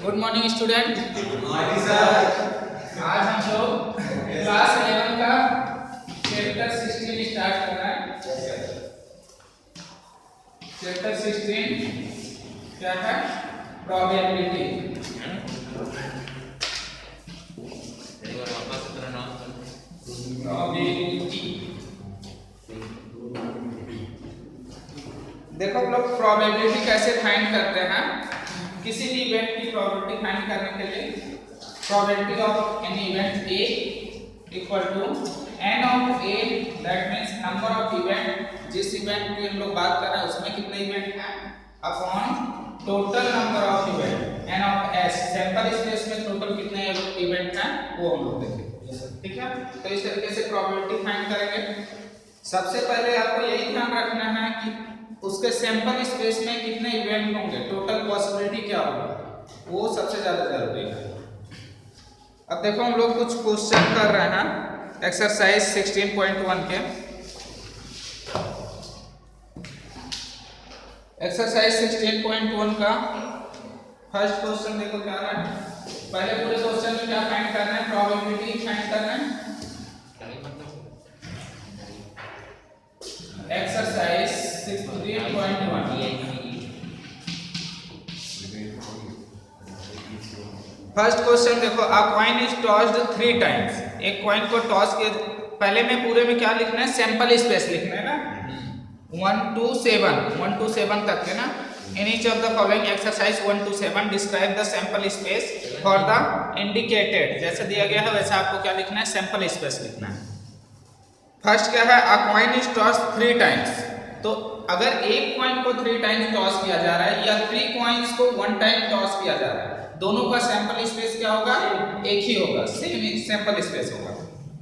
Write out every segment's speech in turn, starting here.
Good morning student. Morning sir. आज हम लोग क्लास 11 का चैप्टर 16 स्टार्ट कर रहे हैं। चैप्टर 16 क्या है? प्रोबेबिलिटी। देखो हम लोग प्रोबेबिलिटी कैसे फाइंड करते हैं। किसी भी इवेंट की प्रोबेबिलिटी फाइंड करने के लिए probability of any event A equal to N of A, that means number of event, जिस इवेंट की हम लोग बात कर रहे हैं उसमें कितने इवेंट हैं, upon total number of event N of S, sample space में टोटल कितने इवेंट हैं वो हम लोग देखेंगे। ठीक है, तो इस तरीके से प्रोबेबिलिटी फाइंड करेंगे। सबसे पहले आपको यही ध्यान रखना है कि उसके सैंपल स्पेस में कितने इवेंट होंगे, टोटल पॉसिबिलिटी क्या होगा, वो सबसे ज्यादा जरूरी है। अब देखो हम लोग कुछ क्वेश्चन कर रहे हैं एक्सरसाइज 16.1 के। एक्सरसाइज 16.1 का फर्स्ट क्वेश्चन देखो क्या है। पहले पूरे क्वेश्चन में क्या फाइंड करना है, प्रोबेबिलिटी फाइंड करना है। एक्सरसाइज 16.1 फर्स्ट क्वेश्चन देखो, अ कॉइन इज टॉस्ड 3 टाइम्स। एक कॉइन को टॉस किया, पहले में पूरे में क्या लिखना है, सैंपल स्पेस लिखना है ना, 1 to 7 तक के ना। In each of the following exercise 1 to 7 describe the sample space for the indicated. जैसे दिया गया है वैसे आपको क्या लिखना है, सैंपल स्पेस लिखना है। फर्स्ट क्या है, अ कॉइन इज टॉस्ड 3 टाइम्स। तो अगर एक कॉइन को 3 टाइम्स टॉस किया जा रहा है या 3 कॉइन्स को 1 टाइम टॉस किया जा रहा है, दोनों का सैंपल स्पेस क्या होगा, एक ही होगा, सेम सैंपल स्पेस होगा।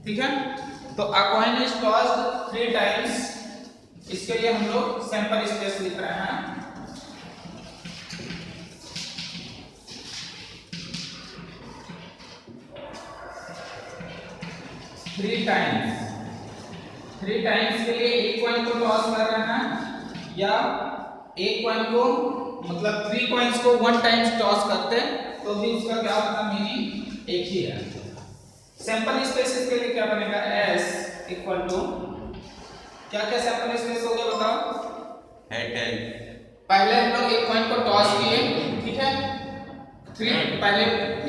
ठीक है, तो अ कॉइन इज टॉस्ड 3 टाइम्स, इसके लिए हम लोग सैंपल स्पेस लिख रहे हैं। थ्री टाइम्स के लिए एक कॉइन को टॉस कर रहे हैं या एक कॉइन को, मतलब 3 कॉइन्स को 1 टाइम्स टॉस करते तो भी उसका क्या होता, मीनिंग एक ही है। सैंपल स्पेस के लिए क्या बनेगा, s इक्वल टू क्या क्या सैंपल स्पेस हो गया बताओ। पहले हम लोग एक कॉइन को टॉस किए, ठीक है, 3 पहले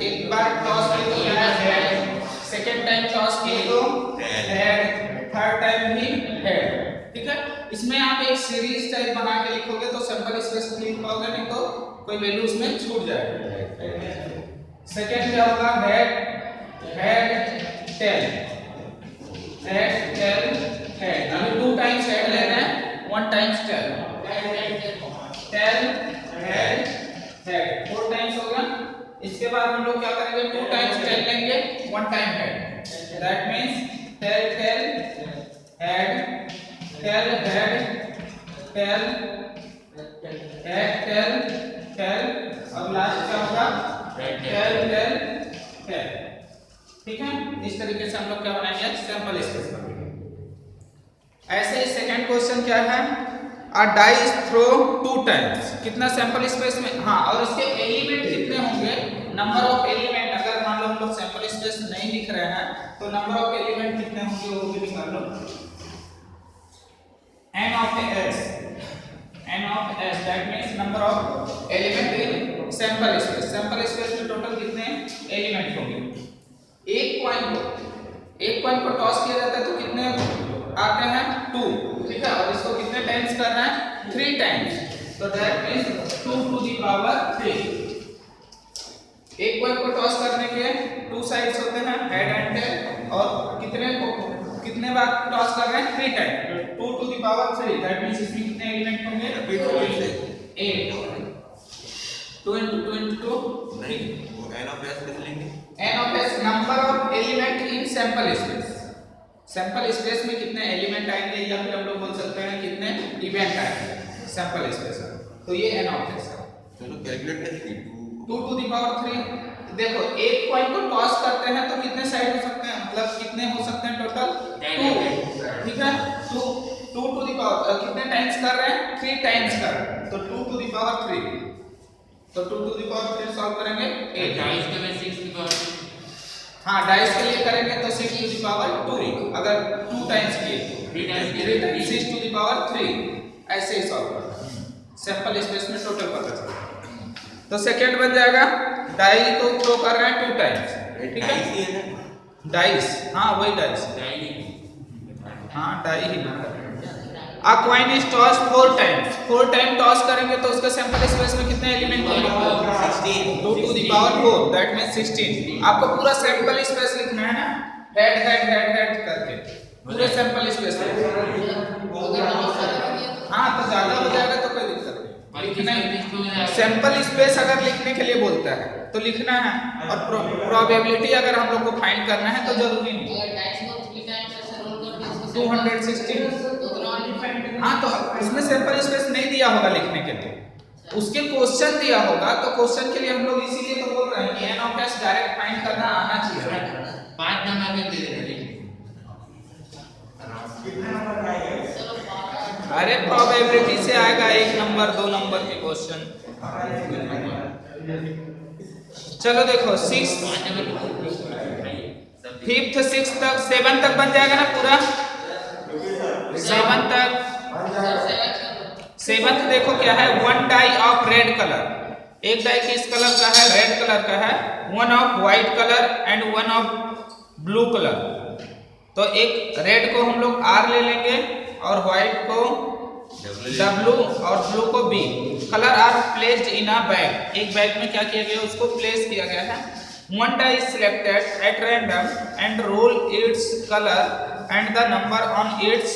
एक बार टॉस किए तो क्या है, सेकंड टाइम टॉस किए तो हेड, थर्ड टाइम भी हेड। ठीक है, इसमें आप एक सीरीज टाइप बना के लिखोगे तो सैंपल स्पेस लिख पाओगे, नहीं तो कोई वैल्यू उसमें छूट जाएगा। सेकंड क्या होगा, head tail, head tail head. अभी 2 टाइम्स हेड ले रहे हैं, 1 times tail, tail head head, 4 times हो गया। इसके बाद हम लोग क्या करेंगे, 2 टाइम्स टेल लेंगे, 1 time head, that means tail tail head, tail head tail head tail tail, और लास्ट क्या होगा, टेल टेल टेल। ठीक है, इस तरीके से हम लोग क्या बनाएंगे, सैंपल स्पेस बनाएंगे। ऐसे ही सेकंड क्वेश्चन क्या है, अ डाई इज थ्रो 2 टाइम्स, कितना सैंपल स्पेस में, हाँ, और इसके एलिमेंट कितने होंगे, नंबर ऑफ एलिमेंट। अगर मान लो हम लोग सैंपल स्पेस नहीं लिख रहे हैं तो नंबर ऑफ एलिमेंट कितने होंगे वो भी निकाल लो। n of s that means number of element in sample space. Sample space में टोटल कितने एलिमेंट होंगे। एक कॉइन को टॉस किया जाता है तो कितने आते हैं, 2। ठीक है, और इसको कितने टाइम्स करना है, 3 टाइम्स, तो that means 2 to the power 3। एक कॉइन को टॉस करने के 2 साइड्स होते हैं, हेड एंड टेल, और कितने बार टॉस कर रहे हैं, 3 time, 2 to the power 3, that means इसमें कितने एलिमेंट होंगे, 8। 2 into 2 into 2 n of s लिख लेंगे। n of s number of element in sample space. Sample space में कितने एलिमेंट आएंगे, या फिर हम लोग बोल सकते हैं कितने इवेंट आएंगे सैंपल स्पेस में, तो ये n of s है। चलो कैलकुलेट करते हैं, 2 to the power 3। देखो एक कॉइन को टॉस करते हैं तो कितने साइड हो सकते हैं, मतलब कितने हो सकते हैं टोटल, 2। ठीक है, 2 to the power कितने टाइम्स कर रहे हैं, 3 टाइम्स कर रहे हैं, तो 2 to the power 3। तो 2 टू द पावर 3 सॉल्व करेंगे 8। डाइस के में 6 की पावर हाँ डाइस के लिए करेंगे तो 6 टू द पावर 2 अगर 2 टाइम्स किए तो 3 times 3 times 6 to the power 3 ऐसे ही सॉल्व करना है। सैंपल स्पेस में टोटल पता चलेगा। तो सेकंड बन जाएगा डाई को थ्रो कर रहे हैं 2 टाइम्स, ठीक है। डाइस, हाँ वही डाइस, हाँ डाई ही ना। A coin is tossed 4 times, 4 time toss करेंगे तो उसके सैंपल स्पेस में कितने एलिमेंट होंगे? 2 to the power 4 that means 16। आपको पूरा सैंपल स्पेस लिखना है ना, हेड हेड हेड हेड करके पूरे सैंपल स्पेस में। हाँ तो ज्यादा हो जाएगा तो कोई दिक्कत नहीं, लिखना है। सैंपल स्पेस अगर लिखने के लिए बोलता है तो लिखना है, और प्रोबेबिलिटी अगर हम लोग को फाइंड करना है तो जरूरी नहीं 216। हाँ तो उसमें सैंपल स्पेस नहीं दिया होगा लिखने के लिए, उसके क्वेश्चन दिया होगा, तो क्वेश्चन के लिए हम लोग इसीलिए तो बोल रहे हैं कि n of s direct find करना आना चाहिए। 5 नंबर के दे देंगे। अरे प्रोबेबिलिटी से आएगा 1 नंबर 2 नंबर के क्वेश्चन। चलो देखो 6 5th 6th तक 7 तक बन जाएगा ना पूरा। 7 तक 7th देखो क्या है, 1 डाई ऑफ रेड कलर, एक डाई किस कलर का है? रेड कलर का है। 1 of white colour and 1 of blue colour. तो एक रेड को हम लोग R ले लेंगे और व्हाइट को W और ब्लू को B। Colour are placed in a bag, एक बैग में क्या किया गया, उसको प्लेस किया गया है। 1 die is selected at random and roll its color and the number on its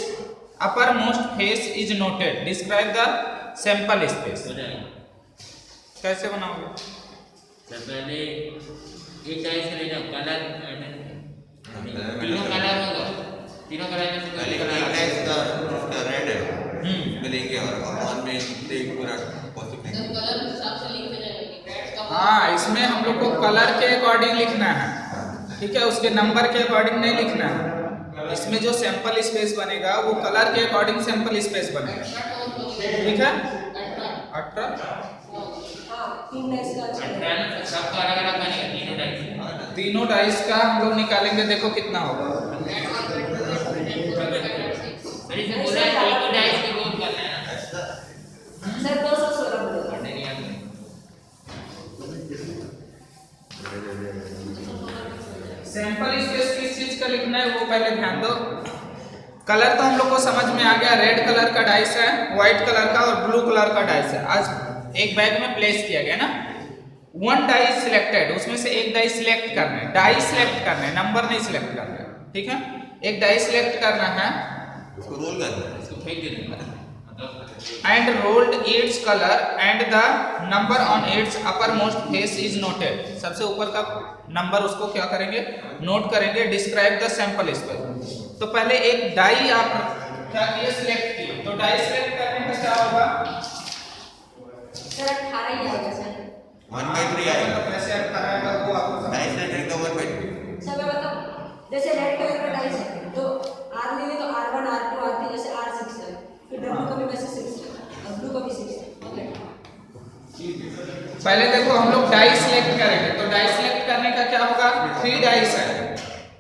uppermost face is noted. Describe the sample space. कैसे बनाओगे? सब पहले एक डाइस से लेना कलर, तीनों कलर होगा, तीनों कलर में से पहले एक डाइस का उसका रेड है उसमें लेंगे और वन में से पूरा पॉसिबल लेंगे। हाँ इसमें हम लोग को कलर के अकॉर्डिंग लिखना है, ठीक है, उसके नंबर के अकॉर्डिंग नहीं लिखना है। इसमें जो सैंपल स्पेस बनेगा वो कलर के अकॉर्डिंग सैंपल स्पेस बनेगा, ठीक है। 18 सबका अलग अलग बनेगा, तीनों डाइस का हम लोग निकालेंगे, देखो कितना होगा। मेरी से बोला है एक डाइस के गोल करना है सर 216 बोलो। सैंपल स्पेस किस चीज का लिखना है वो पहले ध्यान दो। कलर तो हम लोग को समझ में आ गया, रेड कलर का डाइस है, व्हाइट कलर का और ब्लू कलर का डाइस है, आज एक बैग में प्लेस किया गया ना। 1 डाई सिलेक्टेड, उसमें से एक डाई सिलेक्ट करना है, डाई सिलेक्ट करना है, नंबर नहीं सिलेक्ट करना है, ठीक है। एक डाई सिलेक्ट करना है, उसको रोल करना है, इसको फेंक देना मतलब and rolled its color and the number on its uppermost face is noted. सबसे ऊपर का नंबर उसको क्या करेंगे, नोट करेंगे। Describe the sample space. तो पहले एक डाई आप क्या किए, सिलेक्ट किए, तो डाई सिलेक्ट करने का क्या होगा? सर 18 ही आएगा सर। 1/3 आएगा। कैसे 18 आएगा वो आपको समझ डाइस रेड का 1/3। सर मैं बताऊं, जैसे रेड कलर का डाइस है तो R लेंगे तो R1 R2 R3 जैसे R6 है, फिर W का भी वैसे 6 है और ब्लू का भी 6 है। पहले देखो हम लोग डाई सिलेक्ट करेंगे, तो डाई सिलेक्ट करने का क्या होगा, 3 डाइस है।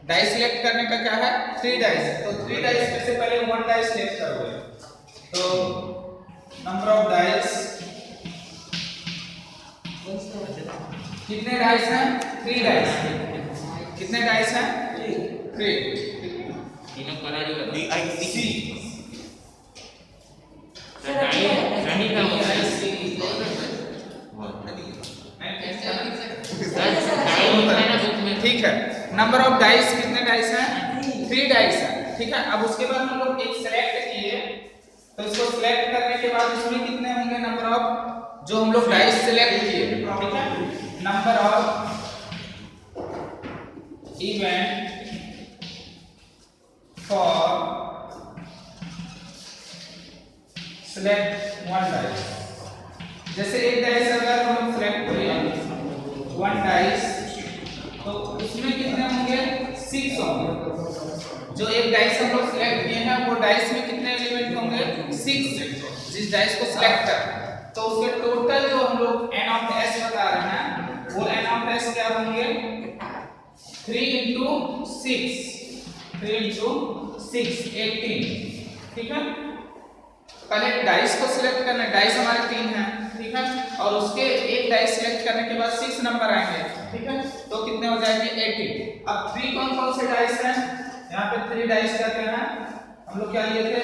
डाई सिलेक्ट करने का क्या है, 3 डाइस है। तो 3 डाइस में से पहले 1 डाई सिलेक्ट करोगे, तो नंबर ऑफ डाइस कितने डाइस हैं, 3 डाइस। कितने डाइस हैं, 3। तीनों कलर ही बता DIC रनी का होता है ठीक है। नंबर ऑफ डाइस कितने डाइस हैं, 3 डाइस हैं, ठीक है। अब उसके बाद हम लोग एक सेलेक्ट किए, तो इसको सेलेक्ट करने के बाद इसमें कितने होंगे नंबर ऑफ, जो हम लोग डाइस सेलेक्ट किए, ठीक है। Number of event for select 1 dice. जैसे एक डाइस अगर हम लोग सेलेक्ट किए 1 डाइस, तो उसमें कितने होंगे, 6 होंगे। जो एक डाइस हम लोग सिलेक्ट किए हैं वो डाइस में कितने एलिमेंट होंगे, 6। जिस डाइस को सिलेक्ट करना है तो उसके टोटल जो हम लोग n of s 4 n of s क्या होंगे 3 into 6 18, ठीक है। पहले डाइस को सिलेक्ट करना है, डाइस हमारे 3 हैं, ठीक है, और उसके एक डाइस सिलेक्ट करने के बाद 6 नंबर आएंगे, ठीक है, तो कितने हो जाएंगे 18। अब 3 कौन कौन से डाइस हैं, यहाँ पे 3 डाइस कहते हैं, हम लोग क्या लिए थे,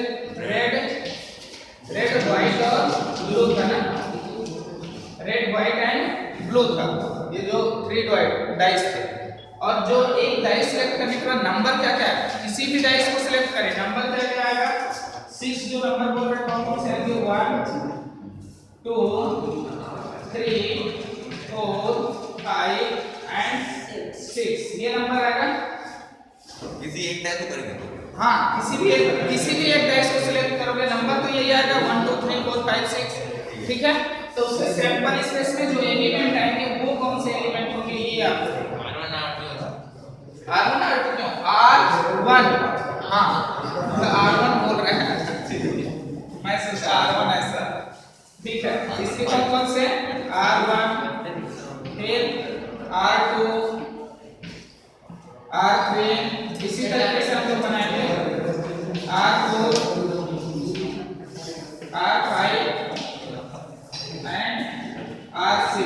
रेड व्हाइट और ब्लू था ना, रेड व्हाइट एंड ब्लू था, ये जो 3 डाइस थे। और जो एक डाइस सिलेक्ट करने के बाद नंबर क्या क्या है, किसी भी डाइस को सिलेक्ट करें, नंबर क्या क्या आएगा, 6 जो नंबर बोल रहे हैं कौन से आएंगे, 1 2 3 4 5 एंड 6, ये नंबर आएगा। किसी एक टाइप को करेंगे हाँ, किसी भी एक डाइस को सिलेक्ट करोगे, नंबर तो यही आएगा 1 2 3 4 5 6, ठीक है। तो उसके सैंपल स्पेस में जो एलिमेंट आएंगे वो कौन से एलिमेंट होंगे, ये आपको R1 R2 क्यों, R1, हाँ R1 बोल रहे हैं मैं सोचा R1 ऐसा, ठीक है। इसके कौन से R1, फिर R2 R3, इसी तरीके से हम लोग बनाएंगे R4 R5 एंड R6।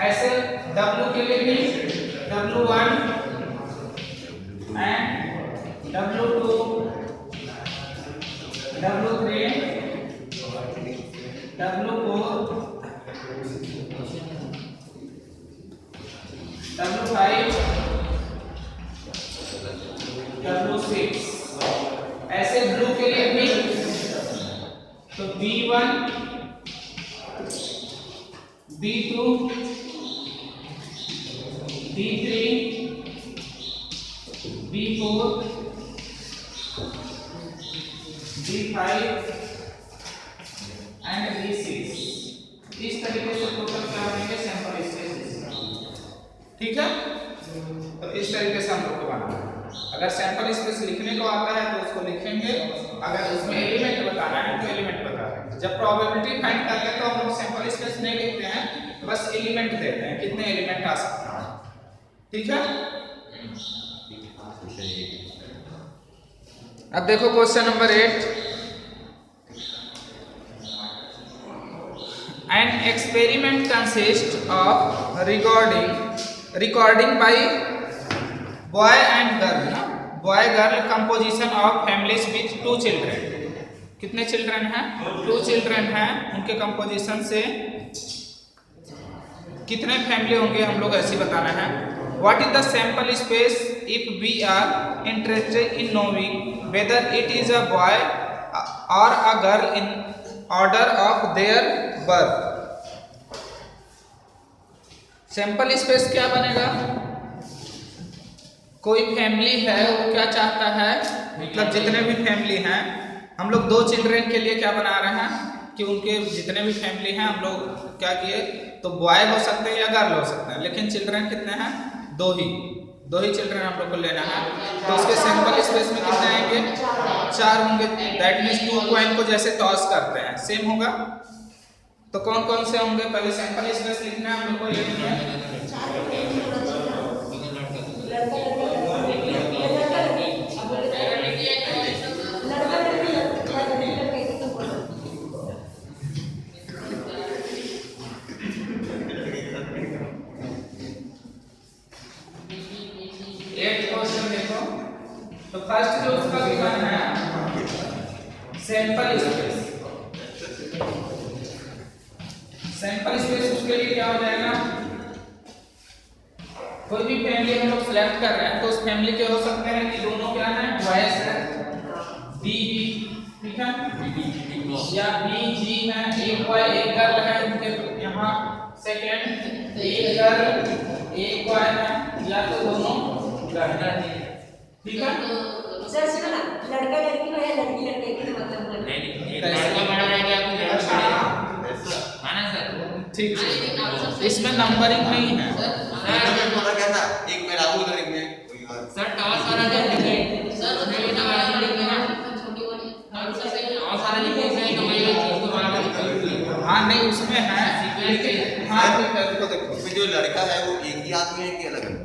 ऐसे W के लिए भी W1 and W2 W3 W4 W5 W6। ऐसे ब्लू के लिए भी तो B1 B2 B3 B4 B5 and B6। इस तरीके से टोटल क्या बनेंगे सैंपल स्पेसेस, ठीक है। तो इस तरीके से हम लोग को बनाना है। अगर सैंपल स्पेस लिखने को आता है तो उसको लिखेंगे, अगर उसमें एलिमेंट बताना है तो एलिमेंट बताना। जब प्रोबेबिलिटी फाइंड करते हैं तो हम लोग सैंपल स्पेस नहीं लिखते हैं, बस एलिमेंट देते हैं, कितने एलिमेंट आ सकते हैं, ठीक है। अब देखो question number 8, an experiment consists of recording by boy and girl, boy girl composition of families with 2 children। कितने चिल्ड्रन हैं, 2 चिल्ड्रन हैं, उनके कंपोजिशन से कितने फैमिली होंगे हम लोग ऐसे बताना है। What is the sample space if we are interested in knowing whether it is a boy or a girl in order of their birth। Sample space क्या बनेगा, कोई फैमिली है वो क्या चाहता है, मतलब जितने भी फैमिली हैं, हम लोग 2 चिल्ड्रन के लिए क्या बना रहे हैं कि उनके जितने भी फैमिली हैं हम लोग क्या किए, तो बॉय हो सकते हैं या गर्ल हो सकते हैं, लेकिन चिल्ड्रन कितने हैं, 2 ही चिल्ड्रन हम लोग को लेना है। तो उसके सैंपल स्पेस में कितने आएंगे, 4 होंगे। दैट मीन्स 2 कॉइन को जैसे टॉस करते हैं सेम होगा। तो कौन कौन से होंगे, पहले सैंपल स्पेस लिखना है हम लोग को, ये लिखना है तो फर्स्ट जो उसका गिवन है सैंपल स्पेस, उसके लिए क्या हो जाएगा, कोई भी फैमिली हम लोग सिलेक्ट कर रहे हैं तो उस फैमिली के हो सकते हैं कि दोनों क्या है, बॉयज है, बी ठीक है, या बी जी है, एक बॉय एक गर्ल है, उनके यहाँ सेकेंड एक गर्ल एक बॉय है, या तो दोनों गर्ल है, ठीक है। सर सुनो ना, लड़का लड़की हो या लड़की लड़के की मतलब नहीं लड़का बड़ा रहेगा कि लड़का बड़ा, माना सर, ठीक है। इसमें नंबरिंग नहीं है सर, क्या था, एक में लागू उधर एक में सर टॉस वाला दे देखिए सर, नहीं ना वाला लिखना है, छोटी वाली और सर टॉस वाला लिखिए सही तो वही चीज को बराबर लिखिए। हाँ नहीं उसमें है लेकिन हाँ ठीक है, देखो देखो उसमें जो लड़का है वो एक ही आदमी है कि अलग अलग?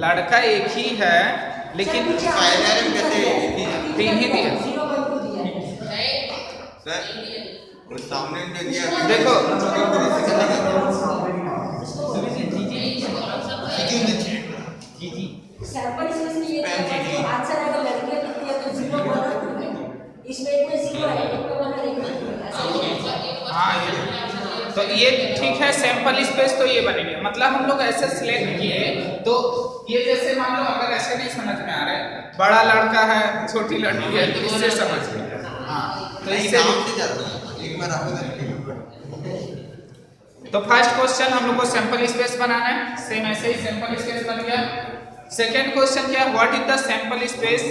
लड़का एक ही है लेकिन पहले में कैसे एक ही है? 3 ही दिया। 0.2 दिया है। सर और सामने जो दिया देखो सैंपल इसमें से ये आंसर है, तो लड़कियां कितनी है तो 0.2 है। इसमें एक में 0 है, एक में 1 है, एक में 2 है, ऐसा ही है। हाँ तो ये ठीक है, सैंपल स्पेस तो ये बनेंगे। मतलब हम लोग ऐसे सिलेक्ट किए तो ये जैसे मान लो अगर ऐसे नहीं समझ में आ रहा है, बड़ा लड़का है छोटी लड़की है, तो इससे समझ में हाँ तो इससे एक बार आपको तो फर्स्ट क्वेश्चन हम लोग को सैंपल स्पेस बनाना है, सेम ऐसे ही सैंपल स्पेस बन गया। सेकेंड क्वेश्चन क्या है, what is the sample space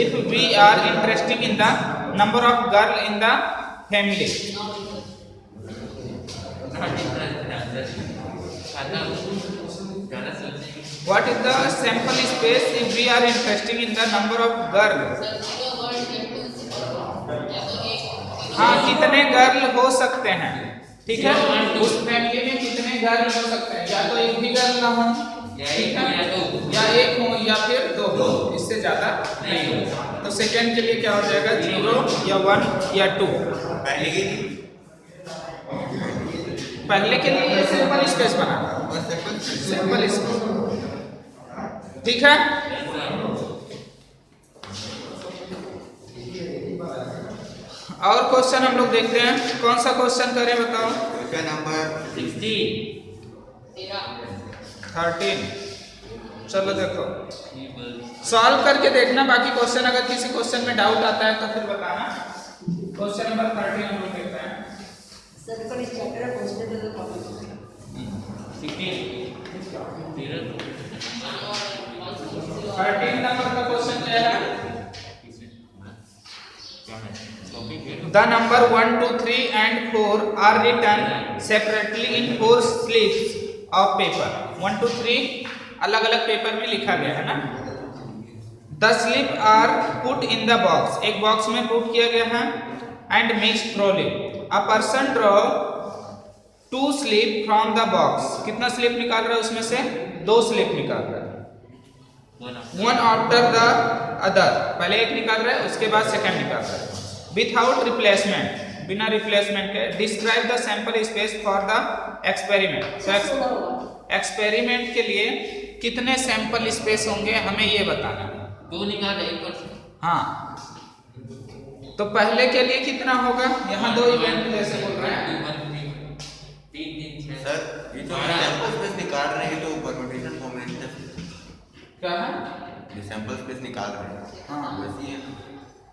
if we are interesting in the number of girl in the family. What is the sample space if we are interested in the number of girls? हाँ कितने girl हो सकते हैं, ठीक है, उस family में कितने गर्ल हो सकते हैं, या तो एक भी गर्ल ना हो, ठीक है, या एक हो या फिर 2 हो, इससे ज्यादा नहीं हो। तो सेकंड के लिए क्या हो जाएगा, 0 या 1 या 2। पहले के लिए ये सिंपल स्पेस बना, सिंपल स्पेस, ठीक है। और क्वेश्चन हम लोग देखते हैं, कौन सा क्वेश्चन करें बताओ। Question number 13। चलो देखो सॉल्व करके देखना, बाकी क्वेश्चन अगर किसी क्वेश्चन में डाउट आता है तो फिर बताना। क्वेश्चन नंबर 13 हम लोग देखते हैं। सर इस चैप्टर में क्वेश्चन तो प्रॉब्लम है। 13 नंबर का क्वेश्चन क्या है, the number 1 2 3 and 4 are written separately in 4 slips of paper। 1 2 3 अलग अलग पेपर में लिखा गया है ना। The slip are put in the box, एक बॉक्स में पुट किया गया है, and mixed thoroughly। A person draw 2 slip from the box, कितना स्लिप निकाल रहा है उसमें से, 2 स्लिप निकाल रहा है, one after the other, पहले एक निकाल रहा है उसके बाद सेकंड निकाल रहा है, विदाउट रिप्लेसमेंट, बिना रिप्लेसमेंट के। Describe the sample space for the experiment. तो एक्सपेरिमेंट के लिए कितने सैंपल स्पेस होंगे हमें ये बताना है। 2 निकाल 1%। हाँ तो पहले के लिए कितना होगा, यहाँ 2 इवेंट जैसे बोल रहे हैं। सर ये जो सैंपल स्पेस निकाल रहे हैं तो परम्यूटेशन कॉम्बिनेशन क्या है, ये सैंपल स्पेस निकाल रहे हैं हाँ वैसे ही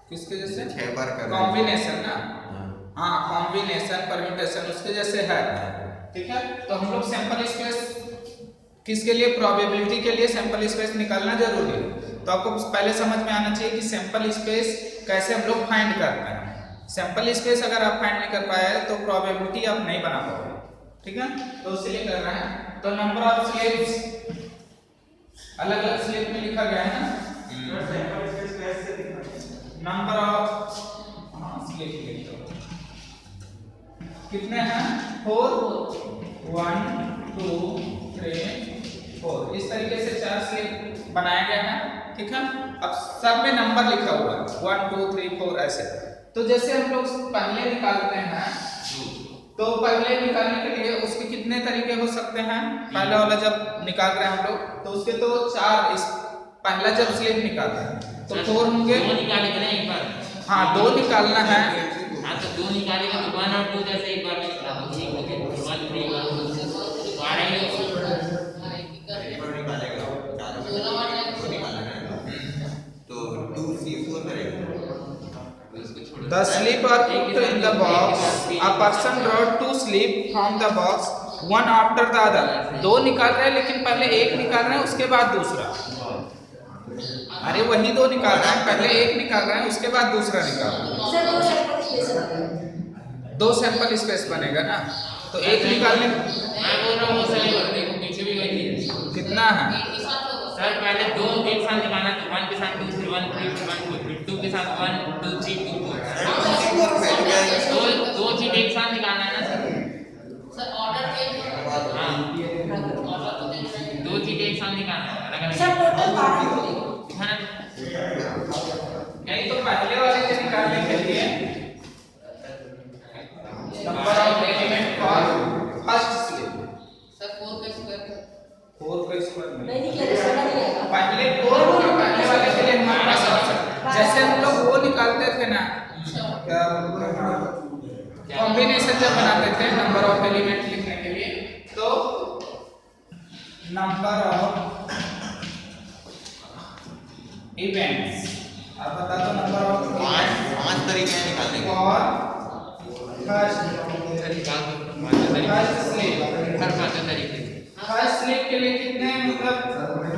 किसके जैसे, 6 बार कर रहे हैं। कॉम्बिनेशन ना, हाँ। हाँ कॉम्बिनेशन परम्यूटेशन उसके जैसे है, ठीक है। तो हम लोग सैंपल स्पेस किसके लिए, प्रोबेबिलिटी के लिए सैंपल स्पेस निकालना जरूरी है। तो आपको पहले समझ में आना चाहिए कि सैंपल स्पेस कैसे हम लोग फाइंड करते हैं। सैंपल स्पेस अगर आप फाइंड नहीं कर पाए तो प्रोबेबिलिटी आप नहीं बना पाओगे, ठीक है। तो इसलिए कर रहे हैं। तो नंबर ऑफ स्लिप्स अलग अलग स्लिप में लिखा गया है ना, नंबर ऑफ स्लिप कितने हैं, 4 1 2 3 4, इस तरीके से 4 स्लिप बनाया गया है, ठीक है। अब सब में नंबर लिखा हुआ है 1 2 3 4 ऐसे। तो जैसे हम लोग पहले निकालते हैं, तो पहले निकालने के लिए उसके कितने तरीके हो सकते हैं। पहला वाला जब निकाल रहे हैं हम लोग तो उसके तो 4, इस पहला जब स्लिप निकालते हैं तो 4 होंगे, 2 निकालेगा ना एक बार। हाँ 2 निकालना है। हाँ तो 2 निकालेगा तो 1 और 2 जैसे एक बार में निकाला तो ठीक हो गया, 1 3 1 आ रही है तो 2 C4 करेगा। The slip are put in the box. A person draw 2 slip from the box, one after the other। 2 निकाल रहे हैं लेकिन पहले एक निकाल रहे हैं उसके बाद दूसरा। अरे वही 2 निकाल रहे हैं, पहले एक निकाल रहे हैं उसके बाद दूसरा निकाल रहे हैं। सर 2 सैंपल स्पेस बनेगा, 2 सैंपल स्पेस बनेगा ना। तो एक निकालने मैं बोल रहा हूँ वो सही बात है, पीछे भी वही है। कितना है सर पहले 2 एक साथ निकालना तो 1 के साथ 2 3 1 3 1 2 फिर 2 के साथ 1 2 3 2 4 2 चीज एक साथ निकालना है ना सर। सर 12 मिलेगा। हाँ नहीं तो पहले वाले से निकालने के लिए number of element for first slip sir 4 का स्क्वायर 4 का स्क्वायर नहीं निकलेगा, इसका नहीं आएगा। पहले 4 होगा, पहले वाले के लिए हमारे पास ऑप्शन जैसे हम लोग वो निकालते थे ना क्या कॉम्बिनेशन जब बनाते थे नंबर ऑफ एलिमेंट लिखने के लिए तो नंबर ऑफ इवेंट्स आप बता दो नंबर ऑफ पांच तरीके हैं निकालने के। और फर्स्ट स्लिप फर्स्ट स्लिप के लिए कितने मतलब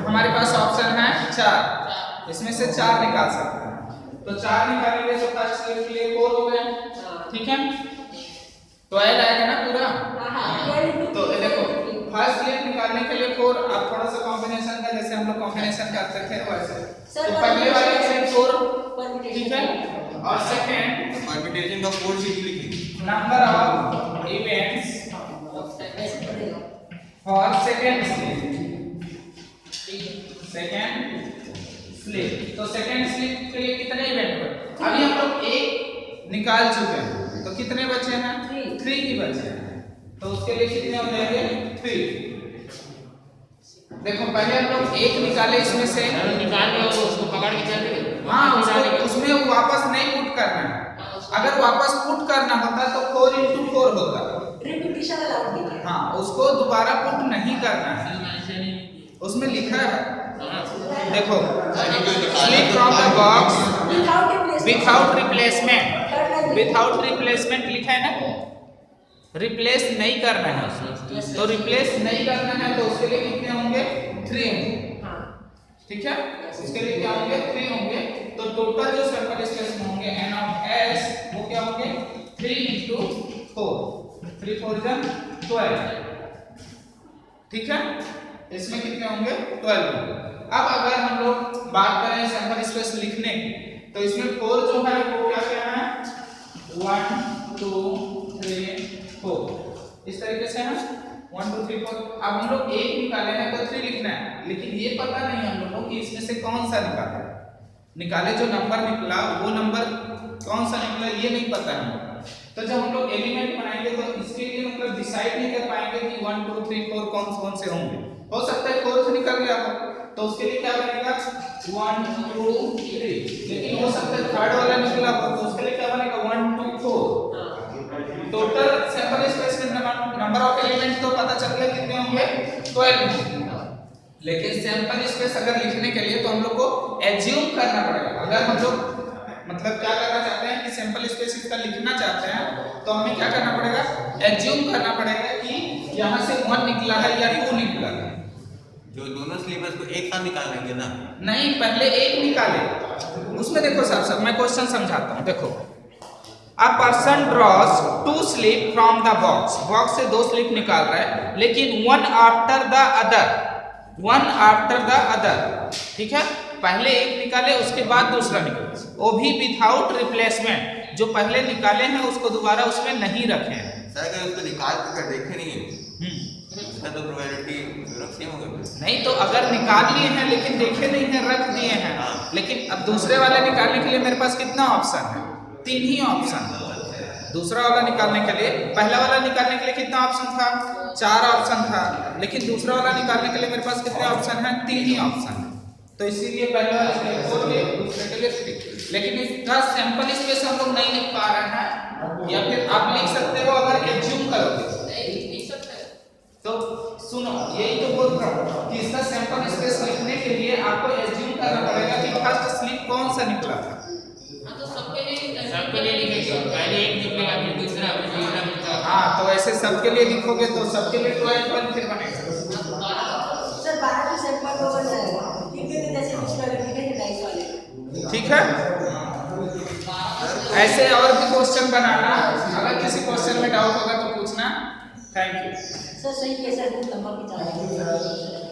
हमारे पास ऑप्शन है 4, इसमें से 4 निकाल सकते हैं तो 4 निकालेंगे तो फर्स्ट स्लिप के लिए 4 हो गए, ठीक है 12 आएगा ना पूरा। तो ये देखो फर्स्ट स्लिप निकालने के लिए 4 आप थोड़ा सा कॉम्बिनेशन का जैसे हम लोग कॉम्बिनेशन करते थे वैसे तो पहले वाले के लिए 4, ठीक है और सेकंड परम्यूटेशन का कोड भी लिखेंगे। Number of events for second slip तो सेकंड स्लिप के लिए कितने इवेंट हुए अभी हम लोग 1 निकाल चुके हैं तो कितने बचे हैं 3 ही बचे हैं तो उसके लिए कितने हो जाएंगे 3। देखो पहले हम लोग 1 निकाले इसमें से निकाल के उसको पकड़ के चल रहे हाँ उसमें वापस नहीं पुट करना है अगर वापस पुट करना होता तो 4 into 4 होता रिपीटिशन अलाउड नहीं है। हाँ उसको दोबारा पुट नहीं करना है उसमें लिखा है देखो slip from the box without replacement लिखा है ना रिप्लेस नहीं करना है तो रिप्लेस नहीं करना है तो उसके लिए कितने होंगे 3 होंगे, ठीक है इसके लिए क्या होंगे 3 होंगे तो टोटल जो सैंपल स्पेस में होंगे n ऑफ s वो क्या होंगे 3 into 4 3 4 12, ठीक है इसमें कितने होंगे 12 होंगे। अब अगर हम लोग बात करें सैंपल स्पेस लिखने की तो इसमें 4 जो है वो क्या कहना है 1 2 3 4 इस तरीके से है 1 2 3 4 अब हम लोग 1 निकाले हैं तो 3 लिखना है लेकिन ये पता नहीं हम लोगों को कि इसमें से कौन सा निकाले जो नंबर निकला वो नंबर कौन सा निकला ये नहीं पता है तो जब हम लोग एलिमेंट बनाएंगे तो इसके लिए मतलब डिसाइड नहीं कर पाएंगे कि 1 2 3 4 कौन से होंगे हो सकता है 4 निकल गया हो तो उसके लिए क्या बनेगा 1 2 3 लेकिन हो सकता है थर्ड वाला निकला हो तो उसके लिए क्या बनेगा 1 2 4 टोटल सैंपल स्पेस में नंबर ऑफ एलिमेंट तो पता चल गया कितने होंगे 12 लेकिन सैंपल स्पेस अगर लिखने के लिए तो हम लोग को एज्यूम करना पड़ेगा अगर हम लोग मतलब क्या करना चाहते हैं कि सैंपल स्पेस इसका लिखना चाहते हैं तो हमें क्या करना पड़ेगा एज्यूम करना पड़ेगा कि यहाँ से 1 निकला है या 2 निकला है जो दोनों स्लीपर्स को एक साथ निकाल लेंगे ना नहीं पहले 1 निकाले उसमें देखो सर मैं क्वेश्चन समझाता हूँ देखो A person draws 2 slip from the box से 2 स्लिप निकाल रहा है लेकिन one after the other ठीक है पहले 1 निकाले उसके बाद दूसरा निकाले वो भी विदाउट रिप्लेसमेंट जो पहले निकाले हैं उसको दोबारा उसमें नहीं रखे हैं सर अगर उसको निकाल कर देखे नहीं है इसका तो प्रोबेबिलिटी सेम होगा नहीं तो अगर निकाल लिए हैं लेकिन देखे नहीं हैं रख दिए हैं लेकिन अब दूसरे वाले निकालने के लिए मेरे पास कितना ऑप्शन है 3 ही ऑप्शन दूसरा वाला निकालने के लिए पहला वाला निकालने के लिए कितना ऑप्शन था 4 ऑप्शन था लेकिन दूसरा वाला निकालने के लिए मेरे पास कितने ऑप्शन हैं 3 ही ऑप्शन है तो इसीलिए पहले वाले के लिए 4 लिए दूसरे के लिए 3 लेकिन इसका सैंपल स्पेस हम लोग नहीं लिख पा रहे हैं या फिर आप लिख सकते हो अगर एज्यूम करोगे तो सुनो यही तो बोल रहा हूँ कि इसका सैंपल स्पेस लिखने के लिए आपको एज्यूम करना पड़ेगा कि फर्स्ट स्लिप कौन सा निकला था सबके लिए लिखेंगे पहले 1 निकलेगा फिर दूसरा फिर तीसरा मिलता हाँ तो ऐसे सबके लिए लिखोगे तो सबके लिए 12 फिर बनेगा सर 12 के सैंपल हो जाएगा ठीक है जैसे पिछले वाले लिखे थे डाइस वाले ठीक है ऐसे और भी क्वेश्चन बनाना अगर किसी क्वेश्चन में डाउट होगा तो पूछना थैंक यू सर सही कैसे नंबर की चाल